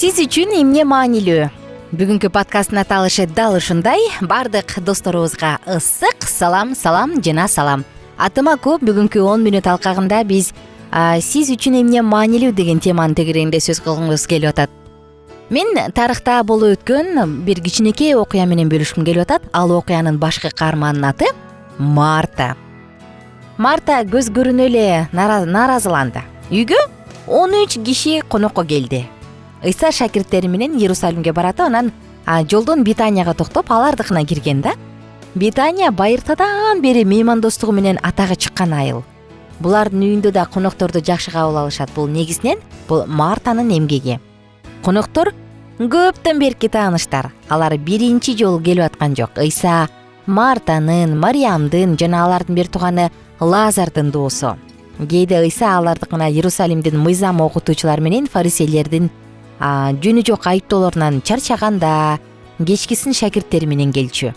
Сиз үчүн эмне маанилүү? Бүгүнкү подкасттын аталышы дал ушундай. Бардык досторубузга ысык салам жана салам. Атыма көп бүгүнкү 10 мүнөт алкагында биз сиз үчүн эмне маанилүү деген теманын тегерегинде сөз кылгыбыз келип атат. Мен тарыхта болуп өткөн бир кичинекей окуя менен бөлүшкүм келип атат. Ал окуянын башкы каарманынын аты Марта. Марта көз көрүнө эле нааразыланды. Үйгө 13 киши конокко келди. Ыйса шакирттери менен Иерусалимге барат. Анан жолдон Битанияга токтоп, алардыкына кирген да. Битания байыртадан бери меймандостугу менен атагы чыккан айыл. Булардын үйүндө да конокторду жакшы кабыл алышат. Бул негизинен бул Мартанын эмгеги. Коноктор көптөн берки тааныштар. Алар биринчи жолу келип аткан жок. Ыйса Мартанын, Мариямдын жана алардын бир тууганы Лазардын доосу. Кээде Ыйса алардыкына Иерусалимдин мыйзам окутуучулар менен фарисейлердин жөнү жок айыптоолорунан чарчаганда кечкисин шакирттери менен келчү.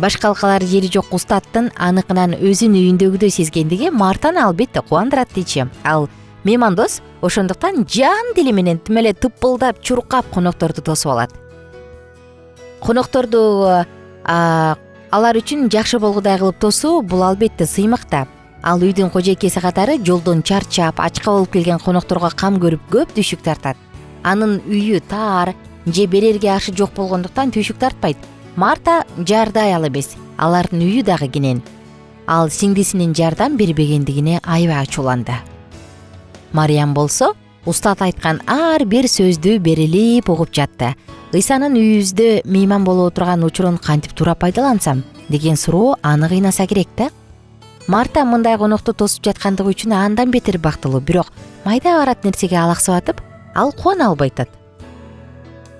Башкалкалар жери жок устаттын аныкынан өзүнүн үйүндөгүдөй сезгендиги Мартаны албетте кубандырат дейчи. Ал меймандос ошондуктан жан дили менен тим эле тыппылдап, чуркап конокторду тосуп алат. Конокторду алар үчүн жакшы болгудай кылып тосуу бул албетте сыймык да. Ал үйдүн кожойкеси катары жолдон чарчап, ачка болуп келген конокторго кам көрүп көп түшүк тартат. Анын үйү тар, же берерге ашы жок болгондуктан түшүк тартпайт. Марта жаардай ал эмес, алардын үйү дагы кенен. Ал сиңдисинин жардам бербегендигине аябай ачууланды. Мариям болсо устат айткан ар бир сөздү берилип угуп жатты. Ыйсанын үйүбүздө мейман болуп отурган учурун кантип туура пайдалансам деген суроо аны кыйнаса керек да. Марта мындай конокту тосуп жаткандыгы үчүн андан бетер бактылуу, бирок майда барат нерсеге алаксып атып, ал кубана албай атат.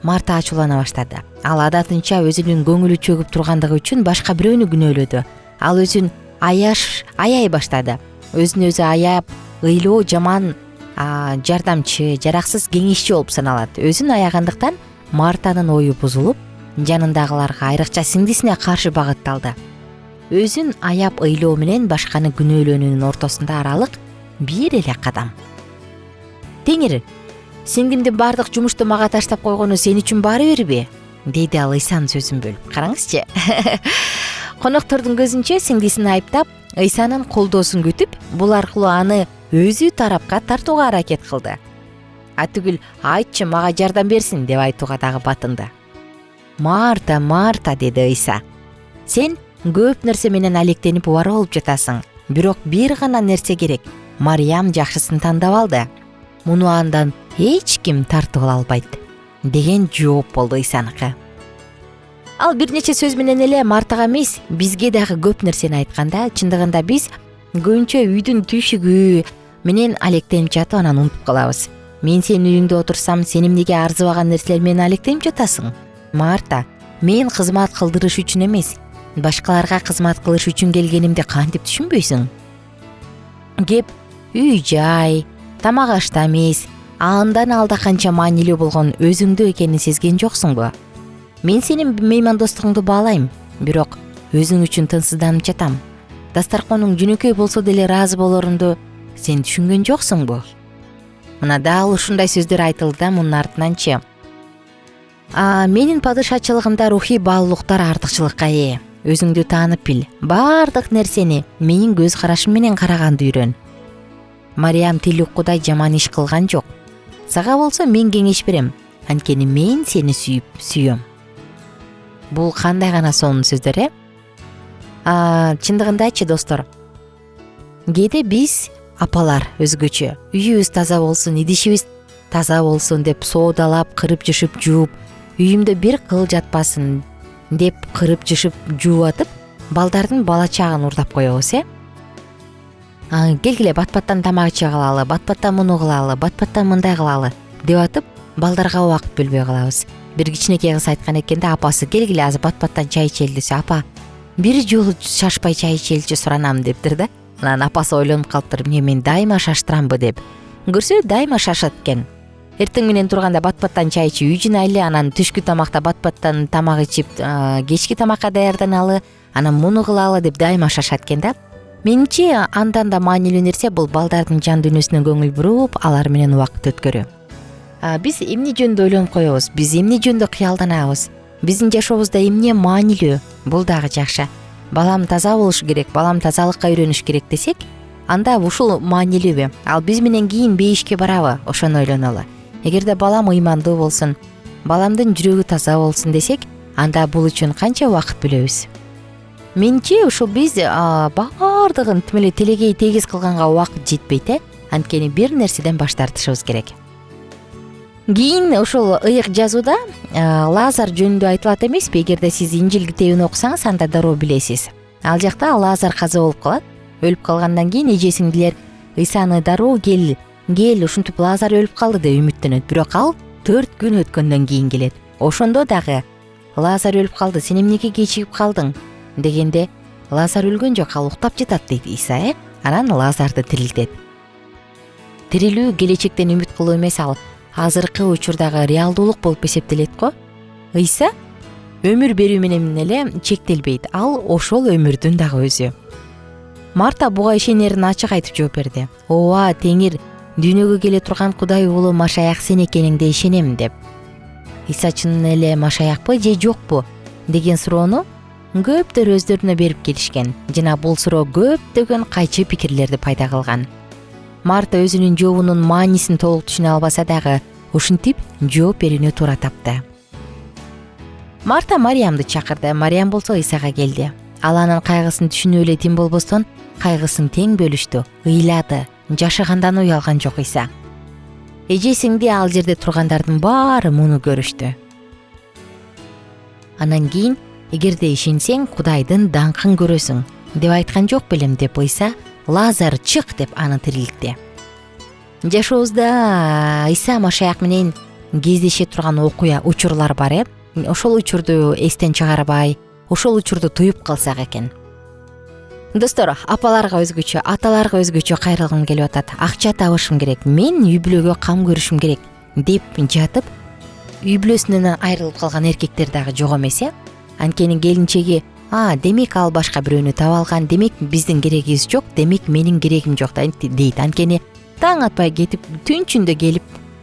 Марта ачуулана баштады. Ал адатынча өзүнүн көңүлү чөгүп тургандыгы үчүн башка бирөөнү күнөөлөдү. Ал өзүн аяй баштады. Өзүн өзү аяп, ыйлоо жаман жардамчы, жараксыз кеңешчи болуп саналат. Өзүн аягандыктан Мартанын ою бузулуп, жанындагыларга, айрыкча сиңдисине каршы багытталды. Өзүн аяп ыйлоо менен башканы күнөөлөөнүн ортосунда аралык бир эле кадам. Теңир, сиңдимдин бардык жумушту мага таштап койгону сен үчүн баары бирби? Дейди ал Ыйсанын сөзүн бөлүп. Караңызчы. Коноктордун көзүнчө сиңдисин айыптап, Ыйсанын колдоосун күтүп, бул аркылуу аны өзү тарапка тартууга аракет кылды. Түгүл, айтчы мага жардам берсин деп айтууга дагы батынды. Марта, Марта, деди Ыйса. Сен көп нерсе менен алектенип убара болуп жатасың. Бирок бир гана нерсе керек. Мариям жакшысын тандап алды. Муну андан эч ким тартып ала албайт деген жооп болду Ыйсаныкы. Ал бир нече сөз менен эле Мартага эмес, бизге дагы көп нерсени айтканда, чындыгында биз көбүнчө үйдүн түйшүгү менен алектенип жатып анан унутуп калабыз. Мен сенин үйүңдө отурсам, сен эмнеге арзыбаган нерселер менен алектенип жатасың? Марта, мен кызмат кылдырыш үчүн эмес, башкаларга кызмат кылыш үчүн келгенимди кантип түшүнбөйсүң? Кеп үй-жай, тамак ашта эмес, андан алда канча маанилүү болгон өзүңдө экенин сезген жоксуңбу? Мен сенин меймандостугуңду баалайм, бирок өзүң үчүн тынчсызданып жатам. Дастарконуң жөнөкөй болсо деле ыраазы болорумду сен түшүнгөн жоксуңбу? Мына дал ушундай сөздөр айтылды да, мунун артынанчы. Менин падышачылыгымда рухий баалуулуктар артыкчылыкка ээ. Өзүңдү таанып бил. Бардык нерсени менин көз карашым менен караганды үйрөн. Мариям тил уккудай жаман иш кылган жок. Сага болсо мен кеңеш берем. Анткени мен сени сүйөм. Бул кандай гана сонун сөздөр, Чындыгындачы достор, кээде биз апалар өзгөчө үйүбүз таза болсун, идишибиз таза болсун деп соодалап, кырып-жышып жууп, үйүмдө бир кыл жатпасын деп кырып-жышып жууп атып, балдардын бала чагын урдап коебуз, Келгиле бат-баттан тамак иче калалы, бат-баттан муну кылалы, бат-баттан мындай кылалы деп атып, балдарга убакыт бөлбөй калабыз. Бир кичинекей кыз айткан экен да, апасы келгиле азыр бат-баттан чай ичели десе, апа бир жолу шашпай чай ичеличи суранам дептир да. Анан апасы ойлонуп калыптыр, мен дайыма шаштырамбы деп. Көрсө дайыма шашат экен. Эртең менен турганда бат-баттан чай ичип үй жинайлы, анан түшкү тамакта бат-баттан тамак ичип, кечки тамакка даярданалы, анан муну кылалы деп дайыма шашат экен да. Менимче андан да маанилүү нерсе бул балдардын жан дүйнөсүнө көңүл буруп, алар менен убакыт өткөрүү. биз эмне жөнүндө ойлонуп коебуз, биз эмне жөнүндө кыялданабыз, биздин жашообузда эмне маанилүү, бул дагы жакшы. Балам таза болуш керек, балам тазалыкка үйрөнүш керек десек, анда ушул маанилүүбү? Ал биз менен кийин бейишке барабы? Ошону ойлонолу. Эгерде балам ыймандуу болсун, баламдын жүрөгү таза болсун десек, анда бул үчүн канча убакыт бөлөбүз? Менчи ушул биз баардыгын тим эле телегей тегиз кылганга убакыт жетпейт. Анткени бир нерседен баш тартышыбыз керек. Кийин ушул ыйык жазууда Лазар жөнүндө айтылат эмеспи? Эгерде сиз Инжил китебин окусаңыз, анда дароо билесиз. Ал жакта Лазар каза болуп калат. Өлүп калгандан кийин эже-сиңдилер Ыйсаны дароо кел ушинтип Лазар өлүп калды деп үмүттөнөт. Бирок ал 4 күн өткөндөн кийин келет. Ошондо дагы Лазар өлүп калды, сен эмнеге кечигип калдың дегенде, Лазар өлгөн жок, ал уктап жатат дейт Ыйса. Анан Лазарды тирилтет. Тирилүү келечектен үмүт кылуу эмес, ал азыркы учурдагы реалдуулук болуп эсептелет го. Ыйса өмүр берүү менен эле чектелбейт, ал ошол өмүрдүн дагы өзү. Марта буга ишенерин ачык айтып жооп берди. Ооба, Теңир, дүйнөгө келе турган Кудай уулу Машаяк сен экениңде ишенем деп. Ыйса чынын эле Машаякпы же жокпу деген суроону көптөр өздөрүнө берип келишкен жана бул суроо көптөгөн кайчы пикирлерди пайда кылган. Марта өзүнүн жообунун маанисин толук түшүнө албаса дагы ушинтип жооп берүүнү туура тапты. Марта Мариямды чакырды. Мариям болсо Ыйсага келди. Ал анын кайгысын түшүнүп эле тим болбостон кайгысын тең бөлүштү, ыйлады, жашыгандан уялган жок Ыйса. Эже-сиңди ал жерде тургандардын баары муну көрүштү. Анан кийин, эгерде ишенсең, Кудайдын даңкын көрөсүң деп айткан жок белем деп Ыйса Лазар чык деп аны тирилтти. Жашообузда Ыйса Машаяк менен кездеше турган учурлар бар. Ошол учурду эстен чыгарбай, ошол учурду туюп калсак экен. Достор, апаларга өзгөчө, аталарга өзгөчө кайрылгым келип атат. Акча табышым керек, мен үй бүлөгө кам көрүшүм керек деп жатып, үй бүлөсүнөн айрылып калган эркектер дагы жок эмес. Анткени келинчеги, демек ал башка бирөөнү таап алган, демек биздин керегибиз жок, демек менин керегим жок дейт. Анткени таң атпай кетип, түн ичинде келип,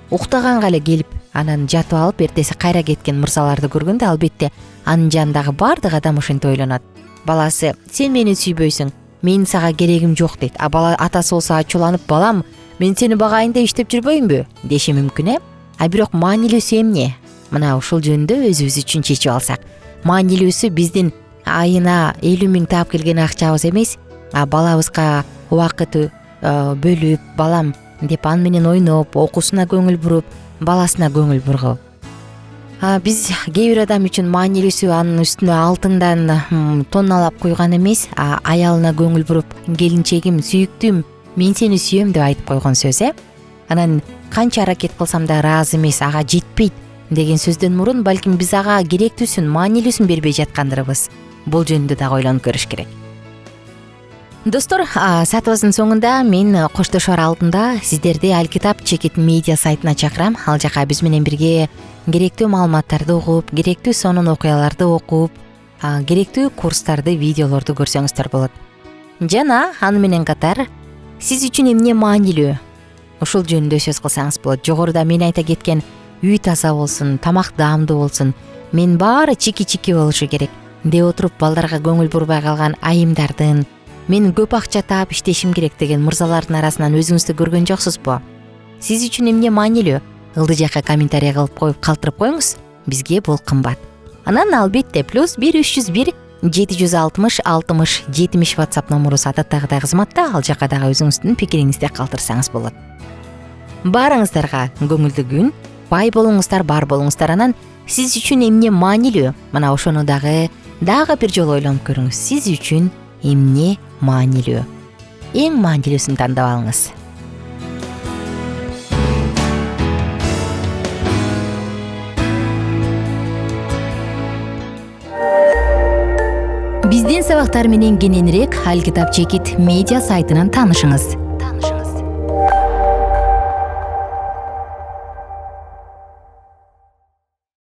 уктаганга эле келип, анан жатып алып, эртеси кайра кеткен мырзаларды көргөндө, албетте анын жанындагы бардык адам ошентип ойлонот. Баласы, сен мени сүйбөйсүң, менин сага керегим жок дейт. Бала атасы болсо ачууланып, балам, мен сени багайын деп иштеп жүрбөймүнбү деши мүмкүн. Бирок маанилүүсү эмне? Мына ушул жөнүндө өзүбүз үчүн чечип алсак. Маанилүүсү биздин айына 50 000 таап келген акчабыз эмес, балабызга убакыт бөлүп, балам деп аны менен ойноп, окуусуна көңүл буруп, баласына көңүл бургу. Биз кээ бир адам үчүн маанилүүсү анын үстүнө алтындан тонналап койгон эмес, аялына көңүл буруп, келинчегим, сүйүктүм, мен сени сүйөм деп айтып койгон сөз. Анан канча аракет кылсам да ыраазы эмес, ага жетпейт деген сөздөн мурун балким биз ага керектүүсүн, маанилүүсүн бербей жаткандырбыз. Бул жөнүндө дагы ойлонуп көрүш керек. Достор, саатыбыздын соңунда мен коштошор алдында сиздерди Алкитап Чекит медиа сайтына чакырам. Ал жака биз менен бирге керектүү маалыматтарды угуп, керектүү сонун окуяларды окуп, керектүү курстарды, видеолорду көрсөңүздөр болот. Жана аны менен катар сиз үчүн эмне маанилүү? Ушул жөнүндө сөз кылсаңыз болот. Жогоруда мен айта кеткен үй таза болсун, тамак даамдуу болсун, мен баары чики-чики болушу керек деп отуруп балдарга көңүл бурбай калган айымдардын, мен көп акча таап иштешим керек деген мырзалардын арасынан өзүңүздү көргөн жоксузбу? Сиз үчүн эмне маанилүү? Ылдый жакка комментарий кылып коюп калтырып коюңуз. Бизге бул кымбат. Анан албетте +1 301 760 60 70 WhatsApp номуру адаттагыдай кызматта. Ал жака дагы өзүңүздүн пикириңизди калтырсаңыз болот. Баарыңыздарга көңүлдүү күн, бай болуңуздар, бар болуңуздар. Анан сиз үчүн эмне маанилүү? Мына ошону дагы бир жолу ойлонуп көрүңүз. Сиз үчүн эмне маанилүү? Эң маанилүүсүн тандап алыңыз. Биздин сабактар менен кененирээк Алкитап Чекит медиа сайтынан таанышыңыз.